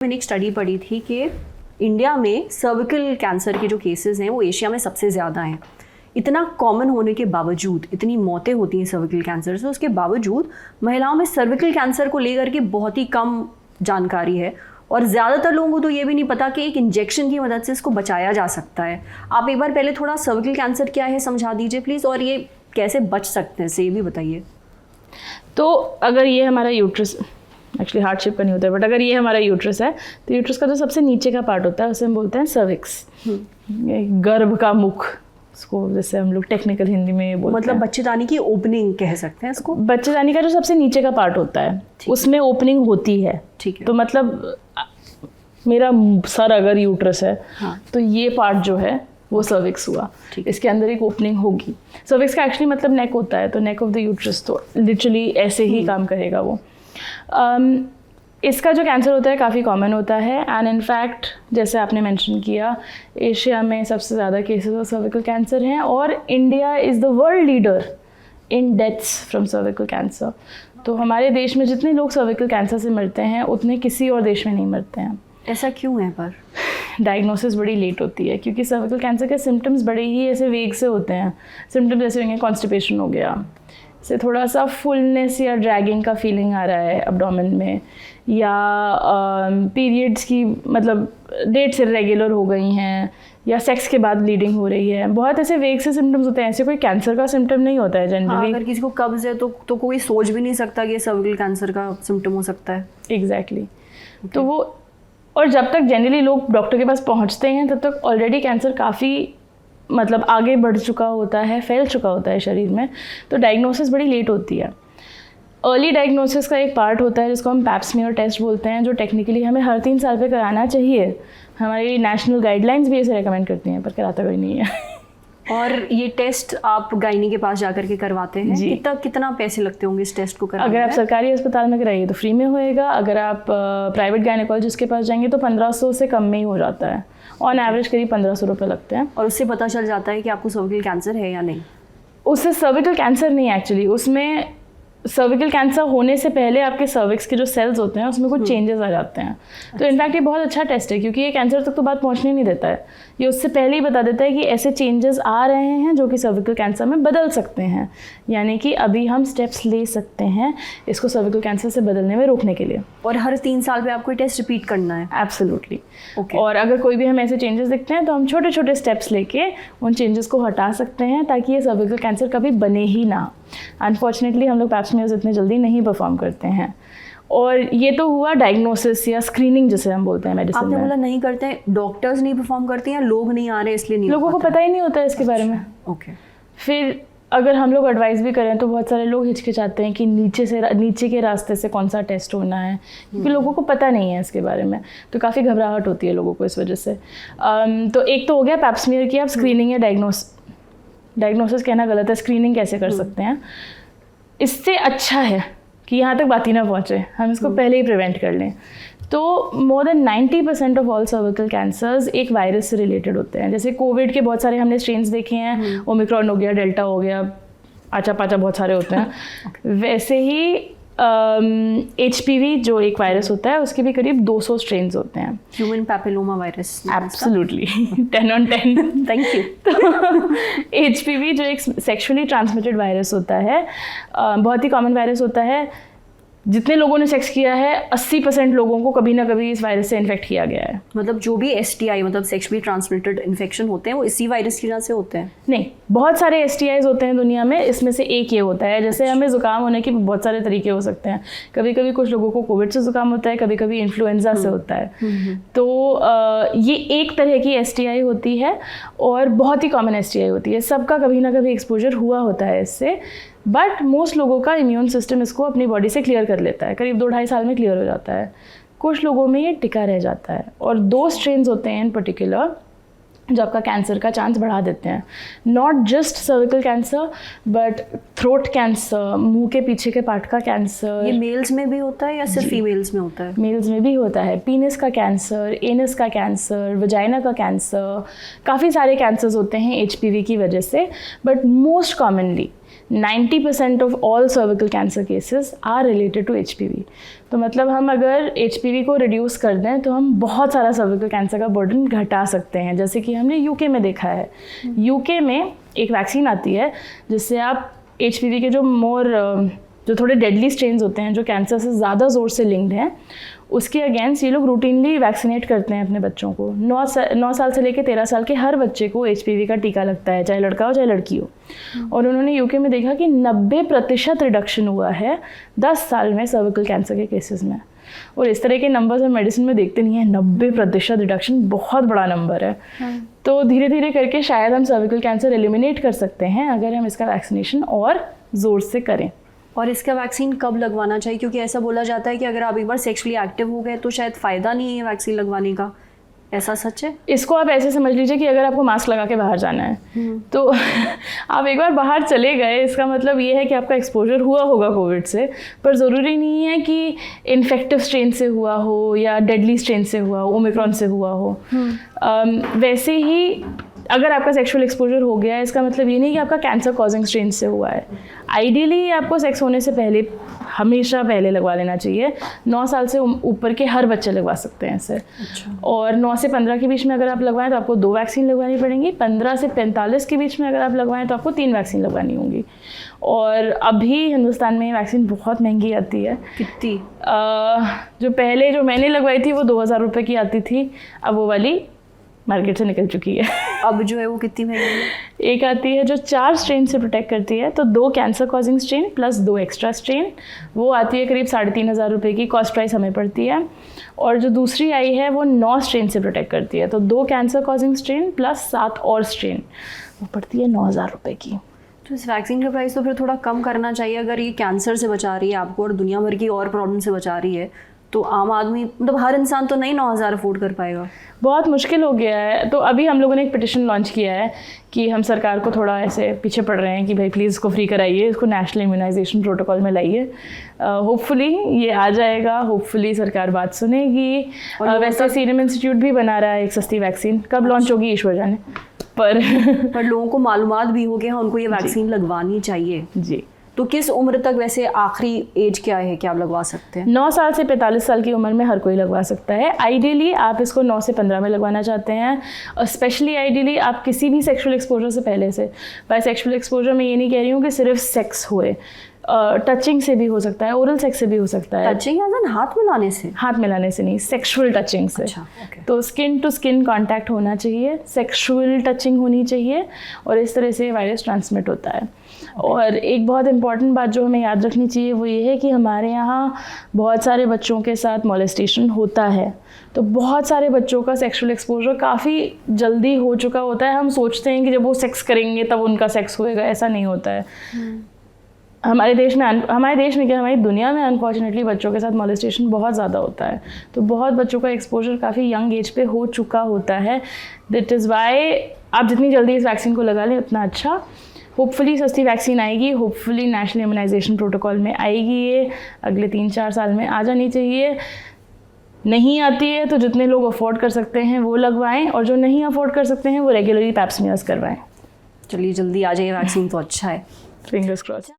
मैंने एक स्टडी पढ़ी थी कि इंडिया में सर्विकल कैंसर के जो केसेस हैं वो एशिया में सबसे ज़्यादा हैं। इतना कॉमन होने के बावजूद, इतनी मौतें होती हैं सर्विकल कैंसर से, उसके बावजूद महिलाओं में सर्विकल कैंसर को लेकर के बहुत ही कम जानकारी है और ज़्यादातर लोगों को तो ये भी नहीं पता कि एक इंजेक्शन की मदद से इसको बचाया जा सकता है। आप एक बार पहले थोड़ा सर्विकल कैंसर क्या है समझा दीजिए प्लीज़, और ये कैसे बच सकते हैं इससे ये भी बताइए। तो अगर ये हमारा यूट्रस, एक्चुअली हार्डशिप का नहीं होता है, बट अगर ये हमारा यूट्रस है तो यूट्रस का जो सबसे नीचे का पार्ट होता है उसे हम बोलते हैं सर्विक्स, गर्भ का मुख, इसको जैसे हम लोग टेक्निकल हिंदी में बोलते मतलब हैं। बच्चेदानी की ओपनिंग कह सकते हैं इसको। बच्चेदानी का जो सबसे नीचे का पार्ट होता है उसमें ओपनिंग होती है। ठीक है। तो मतलब मेरा सर अगर यूट्रस है, हाँ। तो ये पार्ट जो है वो सर्विक्स हुआ। इसके अंदर एक ओपनिंग होगी। सर्विक्स का एक्चुअली मतलब नेक होता है, तो नेक ऑफ द यूट्रस, तो लिटरली ऐसे ही काम करेगा वो। इसका जो कैंसर होता है काफ़ी कॉमन होता है एंड इनफैक्ट जैसे आपने मेंशन किया, एशिया में सबसे ज़्यादा केसेस ऑफ सर्विकल कैंसर हैं और India is the world leader in deaths from cervical cancer. तो हमारे देश में जितने लोग सर्विकल कैंसर से मरते हैं उतने किसी और देश में नहीं मरते हैं। ऐसा क्यों है? पर डायग्नोसिस बड़ी लेट होती है क्योंकि सर्विकल कैंसर के सिम्टम्स बड़े ही ऐसे वेग से होते हैं। सिम्टम्स जैसे होंगे कॉन्स्टिपेशन हो गया, से थोड़ा सा फुलनेस या ड्रैगिंग का फीलिंग आ रहा है एब्डोमेन में, या पीरियड्स की मतलब डेट्स इरेगुलर हो गई हैं, या सेक्स के बाद ब्लीडिंग हो रही है। बहुत ऐसे वेग से सिम्टम्स होते हैं, ऐसे कोई कैंसर का सिम्टम नहीं होता है जनरली। हाँ, अगर किसी को कब्ज है तो कोई सोच भी नहीं सकता कि ये सर्विकल कैंसर का सिम्टम हो सकता है। एग्जैक्टली। तो वो, और जब तक जनरली लोग डॉक्टर के पास पहुंचते हैं तब तक ऑलरेडी कैंसर काफ़ी मतलब आगे बढ़ चुका होता है, फैल चुका होता है शरीर में, तो डायग्नोसिस बड़ी लेट होती है। अर्ली डायग्नोसिस का एक पार्ट होता है जिसको हम पैप स्मीयर टेस्ट बोलते हैं, जो टेक्निकली हमें हर 3 साल पे कराना चाहिए। हमारी नेशनल गाइडलाइंस भी इसे रेकमेंड करती हैं, पर कराता कोई नहीं है। और ये टेस्ट आप गायनी के पास जाकर के करवाते हैं? जी। कितना पैसे लगते होंगे इस टेस्ट को कराने अगर आप में? सरकारी अस्पताल में कराइए तो फ्री में होएगा, अगर आप प्राइवेट गायनेकोलॉजिस्ट के पास जाएंगे तो 1500 से कम में ही हो जाता है। ऑन एवरेज करीब 1500 रुपये लगते हैं। और उससे पता चल जाता है कि आपको सर्विकल कैंसर है या नहीं? उससे सर्विकल कैंसर नहीं, एक्चुअली उसमें सर्विकल कैंसर होने से पहले आपके सर्विक्स के जो सेल्स होते हैं उसमें कुछ चेंजेस आ जाते हैं। तो इनफैक्ट ये बहुत अच्छा टेस्ट है क्योंकि ये कैंसर तक तो बात पहुंचने नहीं देता है। ये उससे पहले ही बता देता है कि ऐसे चेंजेस आ रहे हैं जो कि सर्विकल कैंसर में बदल सकते हैं, यानी कि अभी हम स्टेप्स ले सकते हैं इसको सर्विकल कैंसर से बदलने में रोकने के लिए। और हर 3 साल पे आपको टेस्ट रिपीट करना है? एब्सोल्युटली। Okay. और अगर कोई भी हम ऐसे चेंजेस दिखते हैं तो हम छोटे छोटे स्टेप्स लेके उन चेंजेस को हटा सकते हैं ताकि ये सर्विकल कैंसर कभी बने ही ना। अनफॉर्चुनेटली हम लोग पैप स्मीयर्स इतने जल्दी नहीं परफॉर्म करते हैं। और ये तो हुआ डायग्नोसिस या स्क्रीनिंग जिसे हम बोलते हैं मेडिसिन में। आपने बोला नहीं करते हैं, डॉक्टर्स नहीं परफॉर्म करते हैं, लोग नहीं आ रहे इसलिए नहीं? लोगों को पता ही नहीं होता है इसके बारे में। ओके। फिर अगर हम लोग एडवाइस भी करें तो बहुत सारे लोग हिचकिचाते हैं कि नीचे के रास्ते से कौन सा टेस्ट होना है, क्योंकि लोगों को पता नहीं है इसके बारे में। तो काफ़ी घबराहट होती है लोगों को इस वजह से। तो एक तो हो गया पैप स्मीयर की आप स्क्रीनिंग या डायग्नोसिस कहना गलत है, स्क्रीनिंग कैसे कर सकते हैं। इससे अच्छा है कि यहाँ तक बात ही ना पहुँचे, हम इसको पहले ही प्रिवेंट कर लें। तो more than 90% of all cervical cancers एक वायरस से रिलेटेड होते हैं। जैसे कोविड के बहुत सारे हमने स्ट्रेन्स देखे हैं, ओमिक्रॉन हो गया, डेल्टा हो गया, आचा पाचा बहुत सारे होते हैं। वैसे ही HPV जो एक वायरस होता है उसके भी करीब 200 स्ट्रेन्स होते हैं। Human papilloma virus. Absolutely 10 on 10। Thank you. तो HPV जो एक सेक्सुअली ट्रांसमिटेड वायरस होता है, बहुत ही कॉमन वायरस होता है। जितने लोगों ने सेक्स किया है 80% लोगों को कभी ना कभी इस वायरस से इन्फेक्ट किया गया है। मतलब जो भी STI मतलब सेक्सुअली ट्रांसमिटेड इन्फेक्शन होते हैं वो इसी वायरस की वजह से होते हैं? नहीं, बहुत सारे STIs होते हैं दुनिया में, इसमें से एक ये होता है। जैसे हमें ज़ुकाम होने के बहुत सारे तरीके हो सकते हैं। कभी कभी कुछ लोगों को कोविड से ज़ुकाम होता है, कभी कभी इन्फ्लुएंजा से होता है। तो ये एक तरह की STI होती है और बहुत ही कॉमन STI होती है। सबका कभी ना कभी एक्सपोजर हुआ होता है इससे, बट मोस्ट लोगों का इम्यून सिस्टम इसको अपनी बॉडी से क्लियर कर लेता है, करीब 2-2.5 साल में क्लियर हो जाता है। कुछ लोगों में ये टिका रह जाता है और 2 स्ट्रेन्स होते हैं इन पर्टिकुलर जो आपका कैंसर का चांस बढ़ा देते हैं। Not just cervical cancer but throat cancer, मुंह के पीछे के पार्ट का कैंसर। ये मेल्स में भी होता है या सिर्फ फीमेल्स में होता है? मेल्स में भी होता है। पीनिस का कैंसर, एनस का कैंसर, वजाइना का कैंसर, काफ़ी सारे कैंसर्स होते हैं HPV की वजह से। But most commonly 90% of all cervical cancer cases are related to HPV। तो मतलब हम अगर HPV को रिड्यूस कर दें तो हम बहुत सारा सर्विकल कैंसर का बर्डन घटा सकते हैं, जैसे कि हमने UK में देखा है। UK में एक वैक्सीन आती है जिससे आप HPV के जो थोड़े डेडली स्ट्रेन्स होते हैं, जो कैंसर से ज़्यादा ज़ोर से लिंक्ड हैं, उसके अगेंस्ट ये लोग रूटीनली वैक्सीनेट करते हैं अपने बच्चों को। 9 साल से लेकर 13 साल के हर बच्चे को HPV का टीका लगता है, चाहे लड़का हो चाहे लड़की हो। और उन्होंने UK में देखा कि 90% रिडक्शन हुआ है 10 साल में सर्विकल कैंसर के केसेस में। और इस तरह के नंबर्स हम मेडिसिन में देखते नहीं हैं। 90% रिडक्शन बहुत बड़ा नंबर है। तो धीरे धीरे करके शायद हम सर्विकल कैंसर एलिमिनेट कर सकते हैं अगर हम इसका वैक्सीनेशन और ज़ोर से करें। और इसका वैक्सीन कब लगवाना चाहिए? क्योंकि ऐसा बोला जाता है कि अगर आप एक बार सेक्सुअली एक्टिव हो गए तो शायद फ़ायदा नहीं है वैक्सीन लगवाने का। ऐसा सच है? इसको आप ऐसे समझ लीजिए कि अगर आपको मास्क लगा के बाहर जाना है तो आप एक बार बाहर चले गए, इसका मतलब ये है कि आपका एक्सपोजर हुआ होगा कोविड से, पर ज़रूरी नहीं है कि इन्फेक्टिव स्ट्रेन से हुआ हो या डेडली स्ट्रेन से हुआ हो, ओमिक्रॉन से हुआ हो। वैसे ही अगर आपका सेक्सुअल एक्सपोजर हो गया है, इसका मतलब ये नहीं कि आपका कैंसर कॉजिंग स्ट्रेन से हुआ है। आइडियली आपको सेक्स होने से पहले हमेशा पहले लगवा लेना चाहिए। 9 साल से ऊपर के हर बच्चे लगवा सकते हैं इसे। अच्छा। और 9 से 15 के बीच में अगर आप लगवाएं तो आपको 2 वैक्सीन लगवानी पड़ेंगी। 15 से 45 के बीच में अगर आप लगवाएं तो आपको 3 वैक्सीन लगवानी होंगी। और अभी हिंदुस्तान में ये वैक्सीन बहुत महंगी आती है। कितनी? जो मैंने लगवाई थी वो 2000 रुपये की आती थी, अब वो वाली मार्केट से निकल चुकी है। अब जो है वो कितनी महंगी है? एक आती है जो 4 स्ट्रेन से प्रोटेक्ट करती है, तो 2 cancer causing strain plus 2 extra strain, वो आती है करीब 3500 रुपये की, कॉस्ट प्राइस हमें पड़ती है। और जो दूसरी आई है वो 9 स्ट्रेन से प्रोटेक्ट करती है, तो 2 कैंसर कॉजिंग स्ट्रेन प्लस 7 और स्ट्रेन, वो पड़ती है 9000 रुपये की। तो इस वैक्सीन का प्राइस तो फिर थोड़ा कम करना चाहिए। अगर ये कैंसर से बचा रही है आपको और दुनिया भर की और प्रॉब्लम से बचा रही है, तो आम आदमी, मतलब हर इंसान तो नहीं 9000 अफोर्ड कर पाएगा। बहुत मुश्किल हो गया है। तो अभी हम लोगों ने एक पिटिशन लॉन्च किया है कि हम सरकार को थोड़ा ऐसे पीछे पड़ रहे हैं कि भाई प्लीज़ इसको फ्री कराइए, इसको नेशनल इम्यूनाइजेशन प्रोटोकॉल में लाइए। होपफुली ये आ जाएगा, होपफुली सरकार बात सुनेगी। वैसे सीरम इंस्टीट्यूट भी बना रहा है एक सस्ती वैक्सीन, कब लॉन्च होगी ईश्वर जाने। पर लोगों को मालूमात भी हो गया, उनको ये वैक्सीन लगवानी चाहिए। जी। तो किस उम्र तक वैसे आखिरी एज क्या है कि आप लगवा सकते हैं? 9 साल से 45 साल की उम्र में हर कोई लगवा सकता है। आइडियली आप इसको 9 से 15 में लगवाना चाहते हैं, और स्पेशली आइडियली आप किसी भी सेक्सुअल एक्सपोजर से पहले से। बाय सेक्सुअल एक्सपोजर में ये नहीं कह रही हूँ कि सिर्फ सेक्स हुए, टचिंग से भी हो सकता है, ओरल सेक्स से भी हो सकता है। टचिंग यानी हाथ मिलाने से? हाथ मिलाने से नहीं, सेक्सुअल टचिंग से। अच्छा, okay। तो स्किन टू स्किन कांटेक्ट होना चाहिए, सेक्सुअल टचिंग होनी चाहिए, और इस तरह से वायरस ट्रांसमिट होता है। और एक बहुत इंपॉर्टेंट बात जो हमें याद रखनी चाहिए वो ये है कि हमारे यहाँ बहुत सारे बच्चों के साथ मोलेस्टेशन होता है। तो बहुत सारे बच्चों का सेक्सुअल एक्सपोजर काफ़ी जल्दी हो चुका होता है। हम सोचते हैं कि जब वो सेक्स करेंगे तब उनका सेक्स होएगा, ऐसा नहीं होता है। हमारे देश में क्या, हमारी दुनिया में अनफॉर्चुनेटली बच्चों के साथ मोलेस्टेशन बहुत ज़्यादा होता है। तो बहुत बच्चों का एक्सपोजर काफ़ी यंग एज पे हो चुका होता है। दैट इज़ वाई आप जितनी जल्दी इस वैक्सीन को लगा लें उतना अच्छा। होपफुली सस्ती वैक्सीन आएगी, होपफुली नेशनल इम्यूनाइजेशन प्रोटोकॉल में आएगी, ये अगले 3-4 साल में आ जानी चाहिए। नहीं आती है तो जितने लोग अफोर्ड कर सकते हैं वो लगवाएं, और जो नहीं अफोर्ड कर सकते हैं वो रेगुलरली पैप स्मीयर्स करवाएं। चलिए जल्दी आ जाइए वैक्सीन तो अच्छा है। Fingers cross.